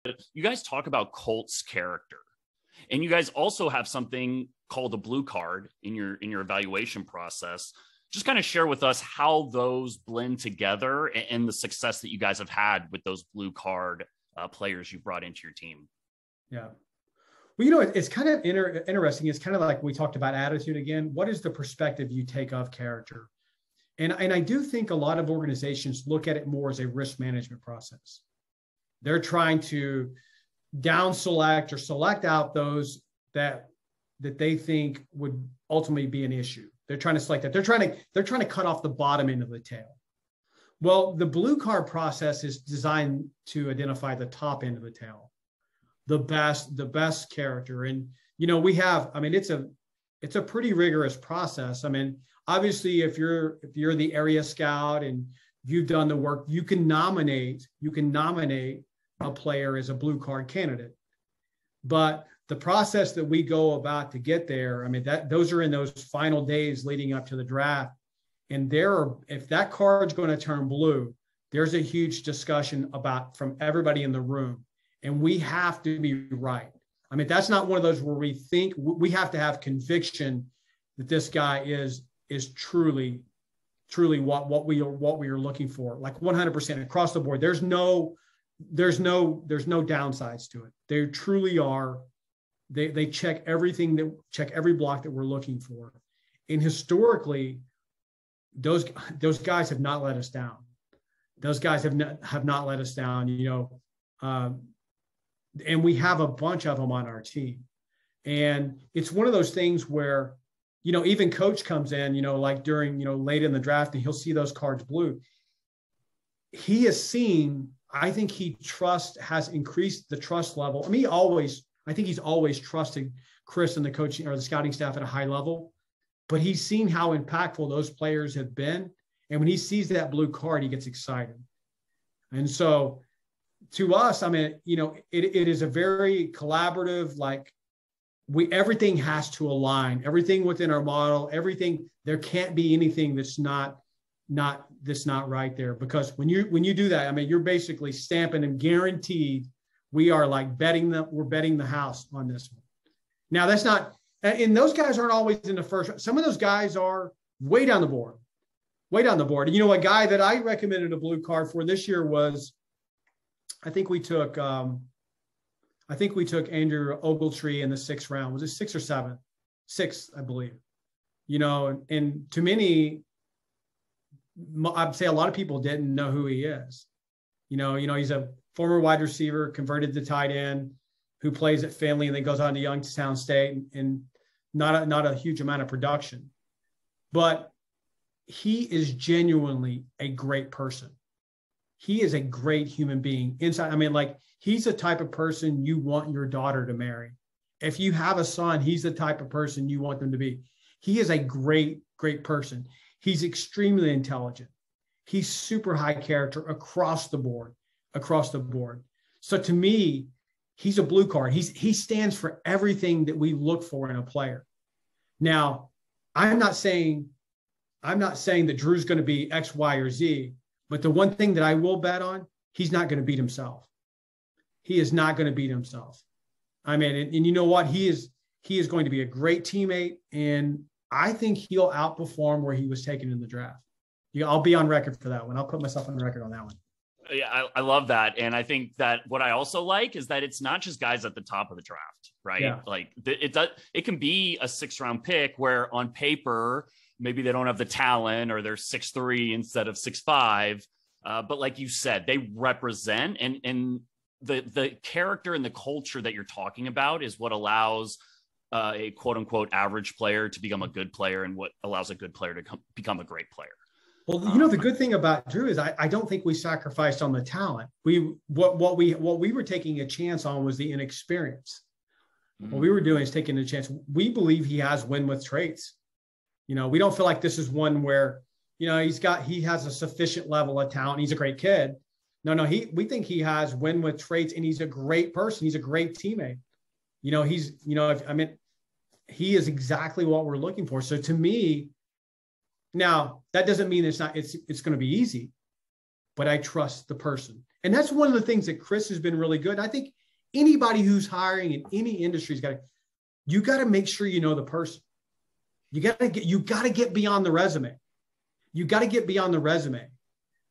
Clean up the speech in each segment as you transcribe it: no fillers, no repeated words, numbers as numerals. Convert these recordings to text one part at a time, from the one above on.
you guys talk about Colt's character, and you guys also have something called a blue card in your evaluation process. Just kind of share with us how those blend together and the success that you guys have had with those blue card players you brought into your team. Yeah. Well, it's kind of interesting. It's kind of like we talked about attitude again. What is the perspective you take of character? And I do think a lot of organizations look at it more as a risk management process. They're trying to down select or select out those that they think would ultimately be an issue. They're trying to select that. They're trying to cut off the bottom end of the tail. Well, the blue card process is designed to identify the top end of the tail, the best character. And, we have, it's a pretty rigorous process. Obviously if you're the area scout and you've done the work, you can nominate a player as a blue card candidate. But the process that we go about to get there, those are in those final days leading up to the draft. And if that card's going to turn blue, there's a huge discussion from everybody in the room. And we have to be right. That's not one of those where we have to have conviction that this guy is truly what we are looking for, like 100% across the board. There's no downsides to it. They truly are. They check everything, check every block that we're looking for. And historically, those guys have not let us down. Those guys have not let us down, and we have a bunch of them on our team. And it's one of those things where, even coach comes in, like during, late in the draft, and he'll see those cards blue. He has seen, I think has increased the trust level. I think he's always trusted Chris and the coaching or the scouting staff at a high level, but he's seen how impactful those players have been. And when he sees that blue card, he gets excited. And so to us, it is a very collaborative, everything has to align, everything within our model, everything. There can't be anything that's not right there, because when you do that, you're basically stamping and guaranteed. We are we're betting the house on this one. Now that's not, and those guys aren't always in the first round. Some of those guys are way down the board. And a guy that I recommended a blue card for this year was, I think we took Andrew Ogletree in the 6th round. Was it 6 or 7? 6, I believe. And to many, I'd say a lot of people didn't know who he is. He's a former wide receiver, converted to tight end, who plays at Finley and then goes on to Youngstown State, and not a huge amount of production. But he is genuinely a great person. He is a great human being inside. He's the type of person you want your daughter to marry. If you have a son, he's the type of person you want them to be. He is a great, great person. He's extremely intelligent. He's super high character across the board. So to me, he's a blue card. He stands for everything that we look for in a player. Now, I'm not saying that Drew's going to be X, Y, or Z, but the one thing that I will bet on, he's not going to beat himself. He is not going to beat himself. And you know what? He is going to be a great teammate, and I think he'll outperform where he was taken in the draft. I'll be on record for that one. I'll put myself on record on that one. Yeah, I love that. And I think that what I also like is that it's not just guys at the top of the draft, right? Yeah. It can be a 6th round pick where on paper, maybe they don't have the talent, or they're 6'3" instead of 6'5". But like you said, they represent, and the character and the culture that you're talking about is what allows a quote unquote average player to become a good player, and what allows a good player to become a great player. Well, the good thing about Drew is I don't think we sacrificed on the talent. What we were taking a chance on was the inexperience. Mm-hmm. What we were doing is taking a chance. We believe he has win with traits. We don't feel like this is one where, he has a sufficient level of talent. He's a great kid. No, we think he has win with traits, and he's a great person. He's a great teammate. He is exactly what we're looking for. So to me, now that doesn't mean it's going to be easy, but I trust the person. And that's one of the things that Chris has been really good. And I think anybody who's hiring in any industry you got to make sure you know the person. You got to get beyond the resume. You got to get beyond the resume.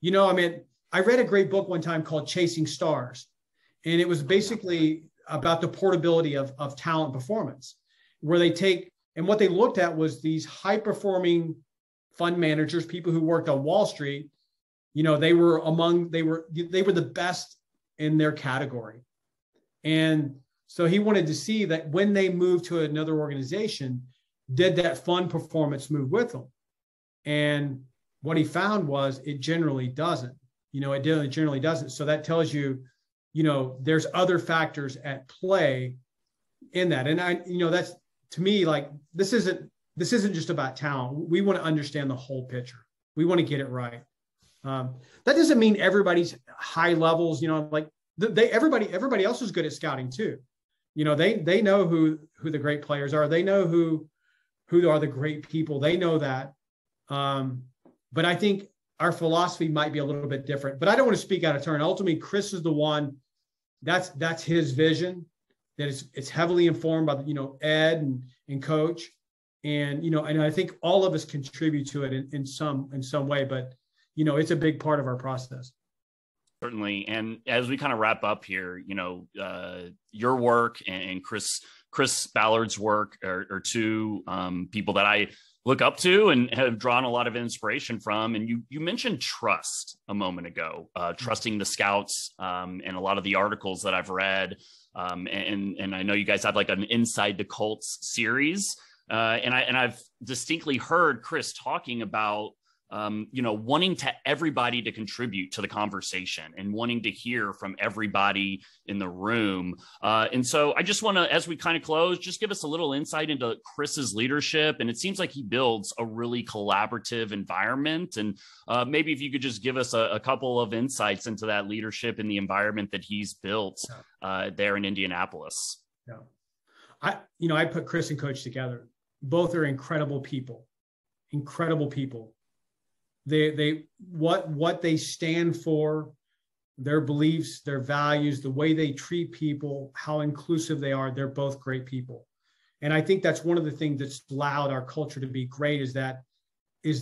You know, I mean, I read a great book one time called Chasing Stars, and it was basically about the portability of talent performance, where what they looked at was these high performing fund managers, people who worked on Wall Street. You know, they were the best in their category. And so he wanted to see that when they moved to another organization, did that fund performance move with them? And what he found was it generally doesn't. You know, it generally doesn't. So that tells you, you know, there's other factors at play in that. And that's, to me, like, this isn't just about talent. We want to understand the whole picture. We want to get it right. That doesn't mean everybody's high levels, you know, like everybody else is good at scouting too. You know, they know who the great players are. They know who are the great people. They know that. But I think our philosophy might be a little bit different, but I don't want to speak out of turn. Ultimately, Chris is the one that's his vision, that it's heavily informed by, you know, Ed and Coach. And, you know, and I think all of us contribute to it in some way, but, you know, it's a big part of our process. Certainly. And as we kind of wrap up here, you know, your work and Chris Ballard's work are two people that I look up to and have drawn a lot of inspiration from. And you mentioned trust a moment ago, trusting the scouts, and a lot of the articles that I've read. And I know you guys have like an Inside the Colts series. And I've distinctly heard Chris talking about, you know, wanting everybody to contribute to the conversation and wanting to hear from everybody in the room. And so I just want to, as we kind of close, just give us a little insight into Chris's leadership. And it seems like he builds a really collaborative environment. And maybe if you could just give us a couple of insights into that leadership and the environment that he's built there in Indianapolis. Yeah. I put Chris and Coach together. Both are incredible people. They what they stand for, their beliefs, their values, the way they treat people, how inclusive they are. They're both great people. And I think that's one of the things that's allowed our culture to be great, is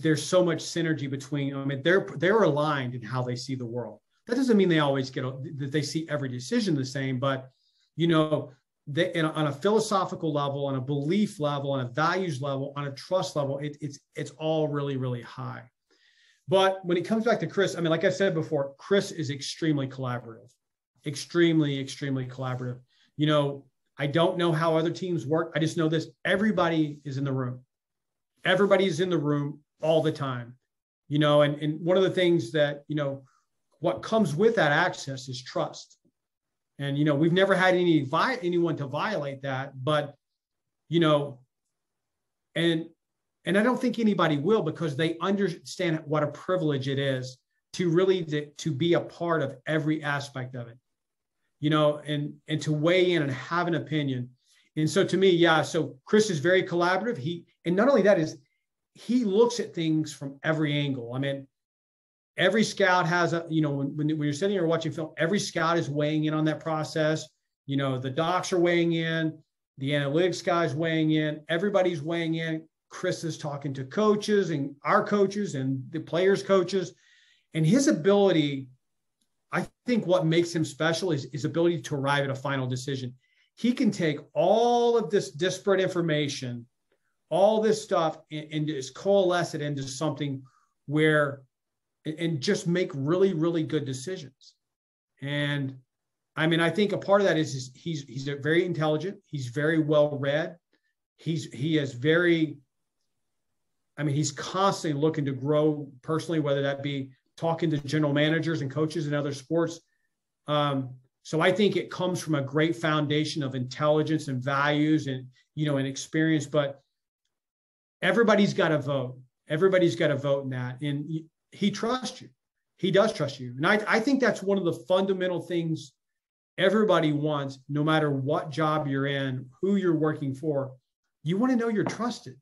there's so much synergy between, I mean, they're aligned in how they see the world. That doesn't mean they always that they see every decision the same, but, you know, on a philosophical level, on a belief level, on a values level, on a trust level, it's all really, really high. But when it comes back to Chris, I mean, like I said before, Chris is extremely collaborative, extremely, extremely collaborative. You know, I don't know how other teams work. I just know this: everybody is in the room. Everybody is in the room all the time. You know, and one of the things that, you know, what comes with that access is trust. And, you know, we've never had anyone to violate that, but, you know, and I don't think anybody will, because they understand what a privilege it is to really to be a part of every aspect of it, you know, and to weigh in and have an opinion. And so to me, yeah, so Chris is very collaborative. And not only that, he looks at things from every angle. I mean, every scout has you know, when you're sitting here watching film, every scout is weighing in on that process. You know, the docs are weighing in, the analytics guys weighing in, everybody's weighing in. Chris is talking to coaches and our coaches and the players' coaches, and his ability, I think what makes him special is his ability to arrive at a final decision. He can take all of this disparate information, all this stuff, and just coalesce it into something and just make really, really good decisions. And I mean, I think a part of that is he's very intelligent. He's very well read. He's constantly looking to grow personally, whether that be talking to general managers and coaches in other sports. So I think it comes from a great foundation of intelligence and values and, you know, and experience, but everybody's got to vote. Everybody's got to vote in that. And he trusts you. He does trust you. And I think that's one of the fundamental things everybody wants, no matter what job you're in, who you're working for. You want to know you're trusted.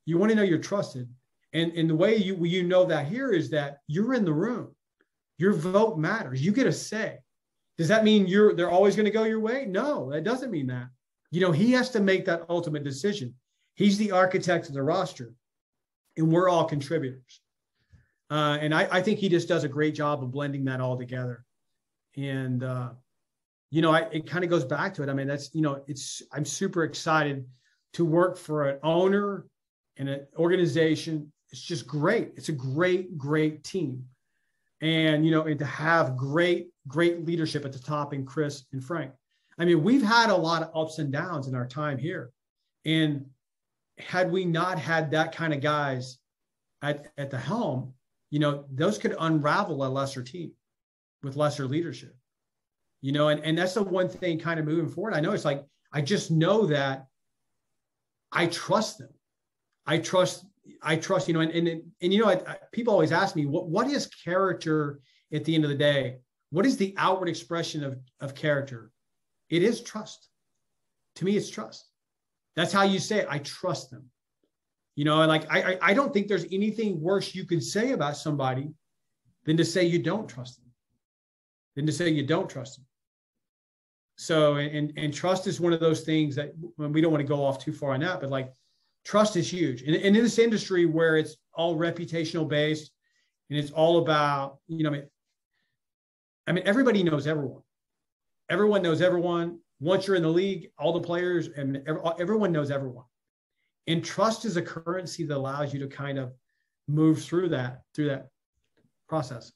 You want to know you're trusted. And the way you know that here is that you're in the room. Your vote matters. You get a say. Does that mean they're always going to go your way? No, that doesn't mean that. He has to make that ultimate decision. He's the architect of the roster, and we're all contributors. And I think he just does a great job of blending that all together. And, it kind of goes back to it. I mean, that's, I'm super excited to work for an owner and an organization. It's just great. It's a great, great team. And, and to have great leadership at the top in Chris and Frank. I mean, we've had a lot of ups and downs in our time here. And had we not had that kind of guys at the helm, those could unravel a lesser team with lesser leadership, and that's the one thing kind of moving forward. I know it's like, I just know that I trust them. I trust, people always ask me, what is character at the end of the day? What is the outward expression of character? It is trust. To me, it's trust. That's how you say it. I trust them. And like, I don't think there's anything worse you could say about somebody than to say you don't trust them. So, and trust is one of those things that, when we don't want to go off too far on that, but like, trust is huge. And in this industry where it's all reputational based and it's all about, everybody knows everyone. Everyone knows everyone. Once you're in the league, all the players and everyone knows everyone. And trust is a currency that allows you to kind of move through that process.